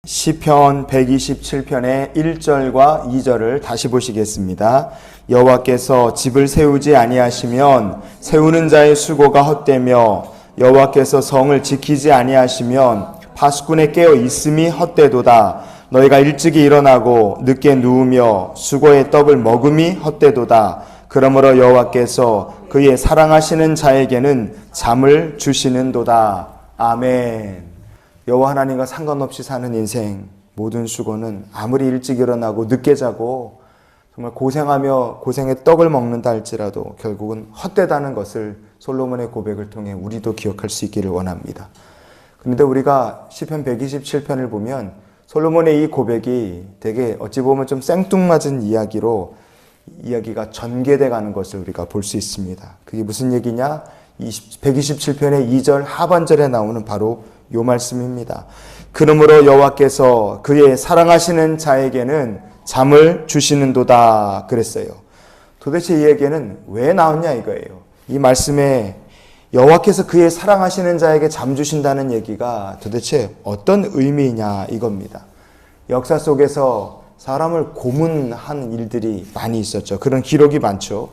시편 127편의 1절과 2절을 다시 보시겠습니다. 여호와께서 집을 세우지 아니하시면 세우는 자의 수고가 헛되며 여호와께서 성을 지키지 아니하시면 파수꾼의 깨어 있음이 헛되도다. 너희가 일찍이 일어나고 늦게 누우며 수고의 떡을 먹음이 헛되도다. 그러므로 여호와께서 그의 사랑하시는 자에게는 잠을 주시는도다. 아멘. 여호와 하나님과 상관없이 사는 인생, 모든 수고는 아무리 일찍 일어나고 늦게 자고 정말 고생하며 고생의 떡을 먹는다 할지라도 결국은 헛되다는 것을 솔로몬의 고백을 통해 우리도 기억할 수 있기를 원합니다. 그런데 우리가 시편 127편을 보면 솔로몬의 이 고백이 되게 어찌 보면 좀 생뚱맞은 이야기로 이야기가 전개돼 가는 것을 우리가 볼 수 있습니다. 그게 무슨 얘기냐? 127편의 2절 하반절에 나오는 바로 요 말씀입니다. 그러므로 여호와께서 그의 사랑하시는 자에게는 잠을 주시는도다 그랬어요. 도대체 이 얘기는 왜 나왔냐 이거예요. 이 말씀에 여호와께서 그의 사랑하시는 자에게 잠 주신다는 얘기가 도대체 어떤 의미냐 이겁니다. 역사 속에서 사람을 고문한 일들이 많이 있었죠. 그런 기록이 많죠.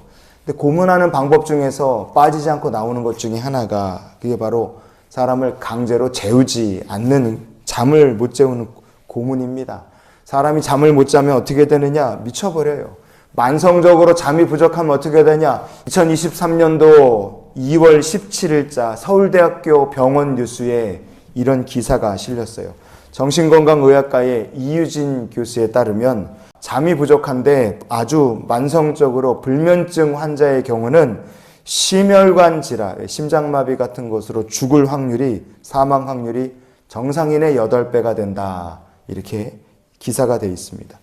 근데 고문하는 방법 중에서 빠지지 않고 나오는 것 중에 하나가 그게 바로 사람을 강제로 재우지 않는, 잠을 못 재우는 고문입니다. 사람이 잠을 못 자면 어떻게 되느냐? 미쳐버려요. 만성적으로 잠이 부족하면 어떻게 되냐? 2023년도 2월 17일자 서울대학교 병원 뉴스에 이런 기사가 실렸어요. 정신건강의학과의 이유진 교수에 따르면 잠이 부족한데 아주 만성적으로 불면증 환자의 경우는 심혈관 질환, 심장마비 같은 것으로 죽을 확률이, 사망 확률이 정상인의 8배가 된다. 이렇게 기사가 되어 있습니다.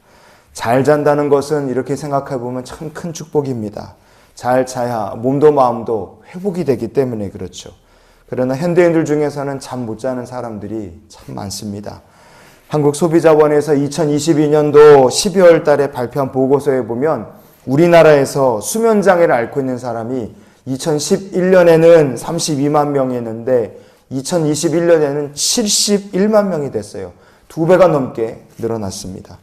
잘 잔다는 것은 이렇게 생각해 보면 참 큰 축복입니다. 잘 자야 몸도 마음도 회복이 되기 때문에 그렇죠. 그러나 현대인들 중에서는 잠 못 자는 사람들이 참 많습니다. 한국소비자원에서 2022년도 12월 달에 발표한 보고서에 보면 우리나라에서 수면장애를 앓고 있는 사람이 2011년에는 32만 명이었는데 2021년에는 71만 명이 됐어요. 2배가 넘게 늘어났습니다.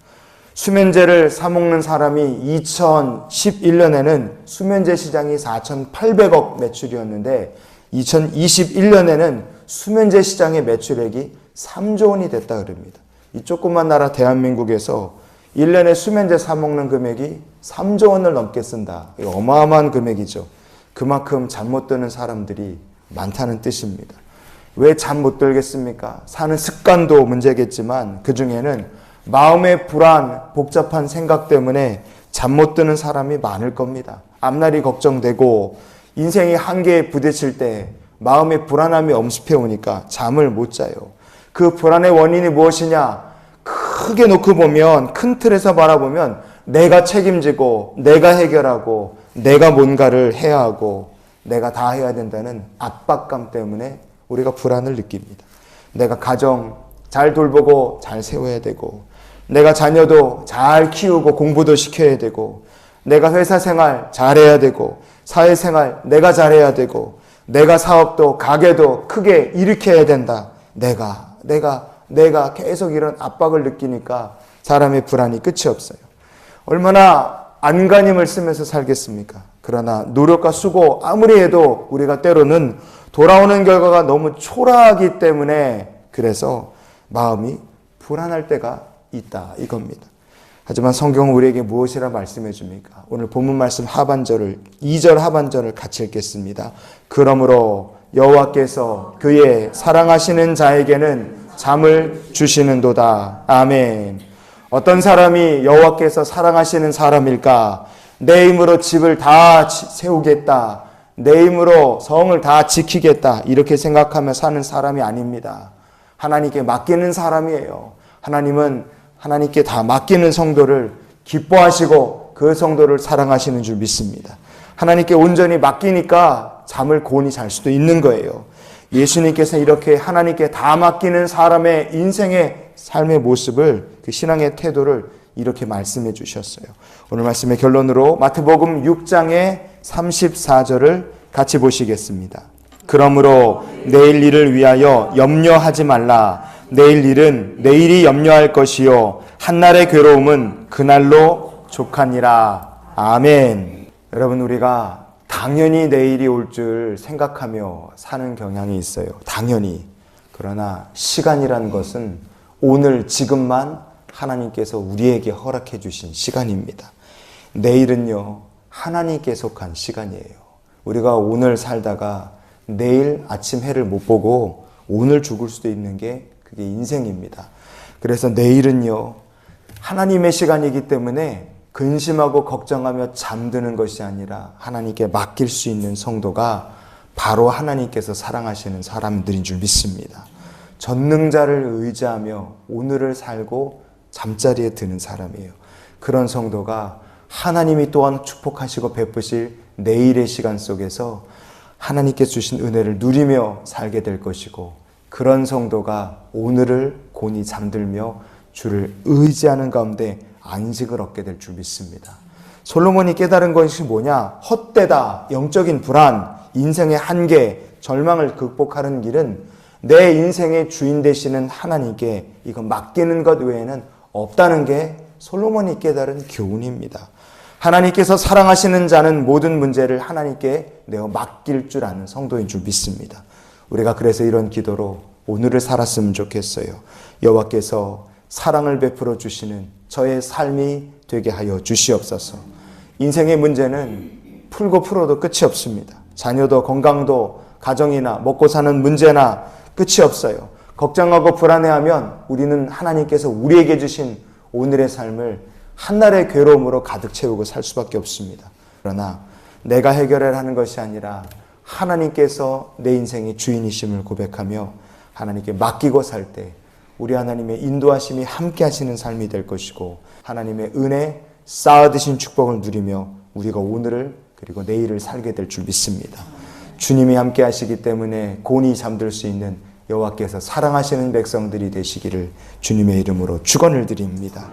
수면제를 사먹는 사람이 2011년에는 수면제 시장이 4,800억 매출이었는데 2021년에는 수면제 시장의 매출액이 3조 원이 됐다 그럽니다. 이 조그만 나라 대한민국에서 1년에 수면제 사먹는 금액이 3조 원을 넘게 쓴다. 이거 어마어마한 금액이죠. 그만큼 잠 못 드는 사람들이 많다는 뜻입니다. 왜 잠 못 들겠습니까? 사는 습관도 문제겠지만 그 중에는 마음의 불안, 복잡한 생각 때문에 잠 못 드는 사람이 많을 겁니다. 앞날이 걱정되고 인생이 한계에 부딪힐 때 마음의 불안함이 엄습해 오니까 잠을 못 자요. 그 불안의 원인이 무엇이냐? 크게 놓고 보면, 큰 틀에서 바라보면 내가 책임지고 내가 해결하고 내가 뭔가를 해야 하고 내가 다 해야 된다는 압박감 때문에 우리가 불안을 느낍니다. 내가 가정 잘 돌보고 잘 세워야 되고 내가 자녀도 잘 키우고 공부도 시켜야 되고 내가 회사 생활 잘해야 되고 사회생활 내가 잘해야 되고 내가 사업도 가게도 크게 일으켜야 된다. 내가 계속 이런 압박을 느끼니까 사람의 불안이 끝이 없어요. 얼마나 안간힘을 쓰면서 살겠습니까? 그러나 노력과 수고 아무리 해도 우리가 때로는 돌아오는 결과가 너무 초라하기 때문에 그래서 마음이 불안할 때가 있다 이겁니다. 하지만 성경은 우리에게 무엇이라 말씀해 줍니까? 오늘 본문 말씀 하반절을 2절 하반절을 같이 읽겠습니다. 그러므로 여호와께서 그의 사랑하시는 자에게는 잠을 주시는도다. 아멘. 어떤 사람이 여호와께서 사랑하시는 사람일까? 내 힘으로 집을 다 세우겠다. 내 힘으로 성을 다 지키겠다. 이렇게 생각하며 사는 사람이 아닙니다. 하나님께 맡기는 사람이에요. 하나님은 하나님께 다 맡기는 성도를 기뻐하시고 그 성도를 사랑하시는 줄 믿습니다. 하나님께 온전히 맡기니까 잠을 고온히 잘 수도 있는 거예요. 예수님께서 이렇게 하나님께 다 맡기는 사람의 인생의 삶의 모습을, 그 신앙의 태도를 이렇게 말씀해 주셨어요. 오늘 말씀의 결론으로 마태복음 6장의 34절을 같이 보시겠습니다. 그러므로 내일 일을 위하여 염려하지 말라. 내일 일은 내일이 염려할 것이요 한날의 괴로움은 그날로 족하니라. 아멘. 여러분, 우리가 당연히 내일이 올 줄 생각하며 사는 경향이 있어요. 당연히. 그러나 시간이란 것은 오늘 지금만 하나님께서 우리에게 허락해 주신 시간입니다. 내일은요, 하나님께 속한 시간이에요. 우리가 오늘 살다가 내일 아침 해를 못 보고 오늘 죽을 수도 있는 게 그게 인생입니다. 그래서 내일은요, 하나님의 시간이기 때문에 근심하고 걱정하며 잠드는 것이 아니라 하나님께 맡길 수 있는 성도가 바로 하나님께서 사랑하시는 사람들인 줄 믿습니다. 전능자를 의지하며 오늘을 살고 잠자리에 드는 사람이에요. 그런 성도가 하나님이 또한 축복하시고 베푸실 내일의 시간 속에서 하나님께 주신 은혜를 누리며 살게 될 것이고, 그런 성도가 오늘을 곤히 잠들며 주를 의지하는 가운데 안식을 얻게 될 줄 믿습니다. 솔로몬이 깨달은 것이 뭐냐? 헛되다, 영적인 불안, 인생의 한계, 절망을 극복하는 길은 내 인생의 주인 되시는 하나님께 이거 맡기는 것 외에는 없다는 게 솔로몬이 깨달은 교훈입니다. 하나님께서 사랑하시는 자는 모든 문제를 하나님께 내어 맡길 줄 아는 성도인 줄 믿습니다. 우리가 그래서 이런 기도로 오늘을 살았으면 좋겠어요. 여호와께서 사랑을 베풀어 주시는 저의 삶이 되게 하여 주시옵소서. 인생의 문제는 풀고 풀어도 끝이 없습니다. 자녀도 건강도 가정이나 먹고 사는 문제나 끝이 없어요. 걱정하고 불안해하면 우리는 하나님께서 우리에게 주신 오늘의 삶을 한날의 괴로움으로 가득 채우고 살 수밖에 없습니다. 그러나 내가 해결해야 하는 것이 아니라 하나님께서 내 인생의 주인이심을 고백하며 하나님께 맡기고 살 때 우리 하나님의 인도하심이 함께 하시는 삶이 될 것이고, 하나님의 은혜 쌓아두신 축복을 누리며 우리가 오늘을 그리고 내일을 살게 될 줄 믿습니다. 주님이 함께 하시기 때문에 곤히 잠들 수 있는 여호와께서 사랑하시는 백성들이 되시기를 주님의 이름으로 축원을 드립니다.